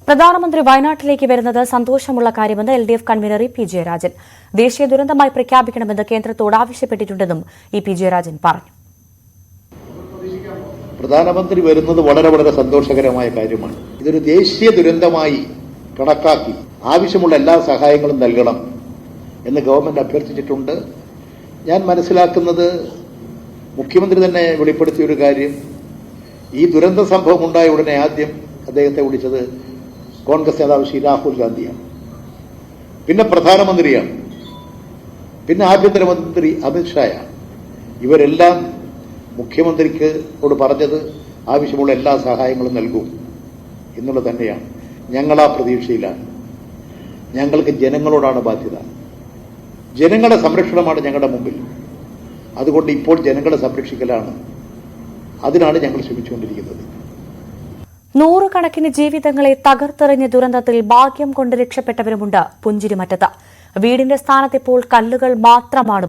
പ്രധാനമന്ത്രി വയനാട്ടിലേക്ക് വരുന്നത് സന്തോഷമുള്ള കാര്യമെന്ന് LDF കൺവീനർ പി ജയരാജൻ. ദേശീയ ദുരന്തമായി പ്രഖ്യാപിക്കണമെന്ന് കേന്ദ്രത്തോട് ആവശ്യപ്പെട്ടിട്ടുണ്ടെന്നും പി ജയരാജൻ പറഞ്ഞു. പ്രധാനമന്ത്രി വരുന്നത് വളരെ സന്തോഷകരമായ കാര്യമാണ്. ഇതൊരു ദേശീയ ദുരന്തമായി കണക്കാക്കി ആവശ്യമുള്ള എല്ലാ സഹായങ്ങളും നൽകണം എന്ന് ഗവൺമെന്റ് അഭ്യർത്ഥിച്ചിട്ടുണ്ട്. ഞാൻ മനസ്സിലാക്കുന്നത് മുഖ്യമന്ത്രി തന്നെ വെളിപ്പെടുത്തിയ ഒരു കാര്യം, ഈ ദുരന്ത സംഭവം ഉണ്ടായ ഉടനെ ആദ്യം അദ്ദേഹത്തെ വിളിച്ചത് കോൺഗ്രസ് നേതാവ് ശ്രീ രാഹുൽ ഗാന്ധിയാണ്, പിന്നെ പ്രധാനമന്ത്രിയാണ്, പിന്നെ ആഭ്യന്തരമന്ത്രി അമിത്ഷായാണ്. ഇവരെല്ലാം മുഖ്യമന്ത്രിക്കോട് പറഞ്ഞത് ആവശ്യമുള്ള എല്ലാ സഹായങ്ങളും നൽകും എന്നുള്ളത് തന്നെയാണ്. ഞങ്ങൾ ആ പ്രതീക്ഷയിലാണ്. ഞങ്ങൾക്ക് ജനങ്ങളോടാണ് ബാധ്യത. ജനങ്ങളുടെ സംരക്ഷണമാണ് ഞങ്ങളുടെ മുമ്പിൽ. അതുകൊണ്ട് ഇപ്പോൾ ജനങ്ങളെ സംരക്ഷിക്കലാണ്, അതിനാണ് ഞങ്ങൾ ശ്രമിച്ചുകൊണ്ടിരിക്കുന്നത്. നൂറുകണക്കിന് ജീവിതങ്ങളെ തകർത്തെറിഞ്ഞ ദുരന്തത്തിൽ ഭാഗ്യം കൊണ്ട് രക്ഷപ്പെട്ടവരുമുണ്ട് പുഞ്ചിരിമറ്റത്ത്. വീടിന്റെ സ്ഥാനത്തിപ്പോൾ കല്ലുകൾ മാത്രമാണ്.